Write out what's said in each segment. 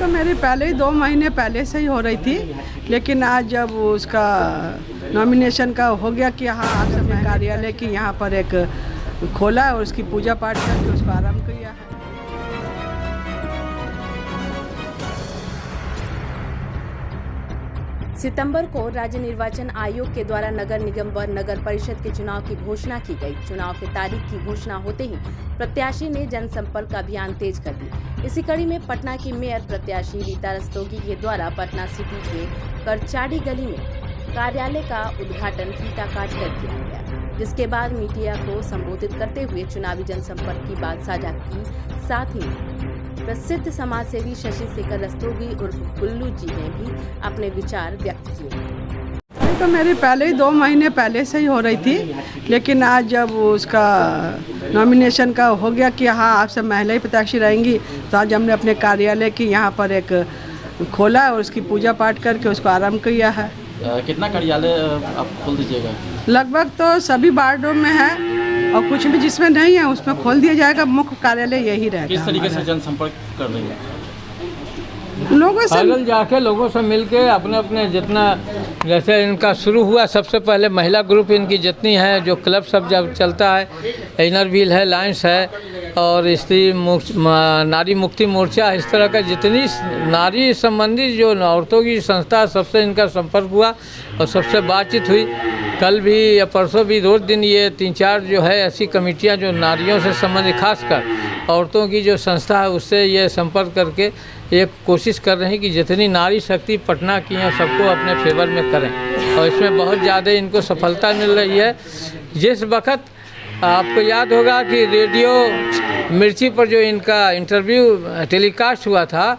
तो मेरी पहले ही 2 महीने पहले से ही हो रही थी, लेकिन आज जब उसका नॉमिनेशन का हो गया कि हाँ आप सब कार्यालय की यहाँ पर एक खोला है और उसकी पूजा पाठ करके उसको आरम्भ किया है। सितंबर को राज्य निर्वाचन आयोग के द्वारा नगर निगम व नगर परिषद के चुनाव की घोषणा की गई। चुनाव की तारीख की घोषणा होते ही प्रत्याशी ने जनसंपर्क अभियान तेज कर दी। इसी कड़ी में पटना की मेयर प्रत्याशी रीता रस्तोगी के द्वारा पटना सिटी के करचाड़ी गली में कार्यालय का उद्घाटन फीता काट कर किया गया, जिसके बाद मीडिया को संबोधित करते हुए चुनावी जनसंपर्क की बात साझा की। साथ ही प्रसिद्ध समाजसेवी शशि शेखर रस्तोगी उर्फ गुल्लू जी ने भी अपने विचार व्यक्त किए। तो मेरी पहले ही 2 महीने पहले से ही हो रही थी, लेकिन आज जब उसका नॉमिनेशन का हो गया कि हाँ आप सब महिला ही प्रत्याशी रहेंगी, तो आज हमने अपने कार्यालय की यहाँ पर एक खोला और उसकी पूजा पाठ करके उसको आरम्भ किया है। कितना कार्यालय आप खोल दीजिएगा? लगभग तो सभी वार्डों में है और कुछ भी जिसमें नहीं है उसमें खोल दिया जाएगा। मुख्य कार्यालय यही रहेगा। किस तरीके से जनसंपर्क कर रही है? लोगों से जाके लोगों से मिलके अपने अपने जितना, जैसे इनका शुरू हुआ सबसे पहले महिला ग्रुप इनकी जितनी है, जो क्लब सब जब चलता है, इनर व्हील है, लायंस है और नारी मुक्ति मोर्चा, इस तरह का जितनी नारी संबंधी जो औरतों की संस्था, सबसे इनका संपर्क हुआ और सबसे बातचीत हुई। कल भी या परसों भी रोज दिन ये 3-4 जो है ऐसी कमेटियां जो नारियों से संबंधित, खासकर औरतों की जो संस्था है उससे ये संपर्क करके एक कोशिश कर रहे हैं कि जितनी नारी शक्ति पटना की हैं सबको अपने फेवर में करें, और इसमें बहुत ज़्यादा इनको सफलता मिल रही है। जिस वक्त आपको याद होगा कि रेडियो मिर्ची पर जो इनका इंटरव्यू टेलीकास्ट हुआ था,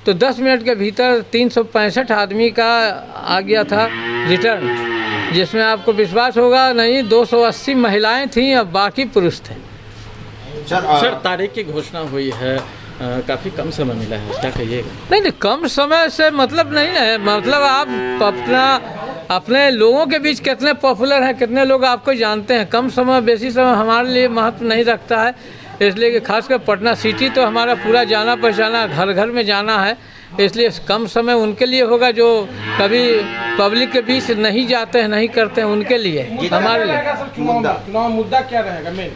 तो 10 मिनट के भीतर 365 आदमी का आ गया था रिटर्न, जिसमें आपको विश्वास होगा नहीं 280 महिलाएं थीं और बाकी पुरुष थे। सर तारीख की घोषणा हुई है, काफ़ी कम समय मिला है, क्या कहिएगा? नहीं, कम समय से मतलब नहीं है, मतलब आप अपने लोगों के बीच कितने पॉपुलर हैं, कितने लोग आपको जानते हैं। कम समय बेसी समय हमारे लिए महत्व नहीं रखता है, इसलिए कि खासकर पटना सिटी तो हमारा पूरा जाना पहचाना, घर घर में जाना है, इसलिए कम समय उनके लिए होगा जो कभी पब्लिक के बीच नहीं जाते हैं, नहीं करते हैं, उनके लिए। हमारे लिए चुनाव मुद्दा क्या रहेगा? मेन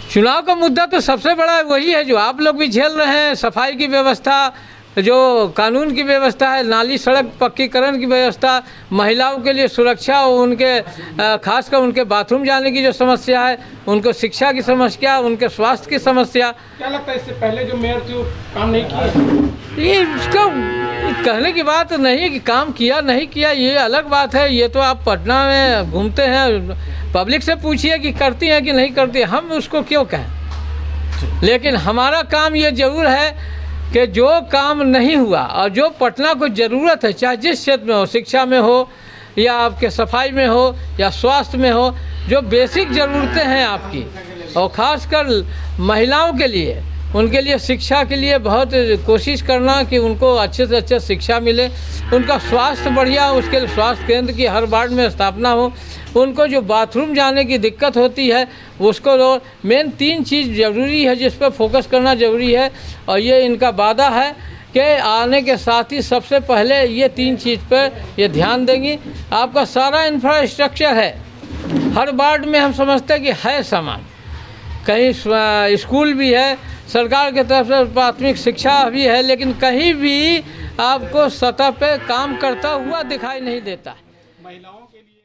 चुनाव का मुद्दा तो सबसे बड़ा वही है जो आप लोग भी झेल रहे हैं, सफाई की व्यवस्था, जो कानून की व्यवस्था है, नाली सड़क पक्कीकरण की व्यवस्था, महिलाओं के लिए सुरक्षा और उनके खासकर उनके बाथरूम जाने की जो समस्या है, उनको शिक्षा की समस्या, उनके स्वास्थ्य की समस्या। क्या लगता है इससे पहले जो मेयर थे वो काम नहीं किए? ये इसका कहने की बात नहीं है कि काम किया नहीं किया, ये अलग बात है। ये तो आप पटना में घूमते हैं, पब्लिक से पूछिए कि करती हैं कि नहीं करती, हम उसको क्यों कहें। लेकिन हमारा काम ये जरूर है कि जो काम नहीं हुआ और जो पटना को ज़रूरत है, चाहे जिस क्षेत्र में हो, शिक्षा में हो या आपके सफाई में हो या स्वास्थ्य में हो, जो बेसिक ज़रूरतें हैं आपकी, और ख़ासकर महिलाओं के लिए, उनके लिए शिक्षा के लिए बहुत कोशिश करना कि उनको अच्छे से अच्छे शिक्षा मिले, उनका स्वास्थ्य बढ़िया, उसके लिए स्वास्थ्य केंद्र की हर वार्ड में स्थापना हो, उनको जो बाथरूम जाने की दिक्कत होती है उसको मेन 3 चीज़ ज़रूरी है जिस पर फोकस करना ज़रूरी है। और ये इनका वादा है कि आने के साथ ही सबसे पहले ये 3 चीज़ पर ये ध्यान देंगी। आपका सारा इंफ्रास्ट्रक्चर है, हर वार्ड में हम समझते हैं कि है सामान, कहीं स्कूल भी है, सरकार की तरफ से प्राथमिक शिक्षा भी है, लेकिन कहीं भी आपको सतह पे काम करता हुआ दिखाई नहीं देता है। महिलाओं के लिए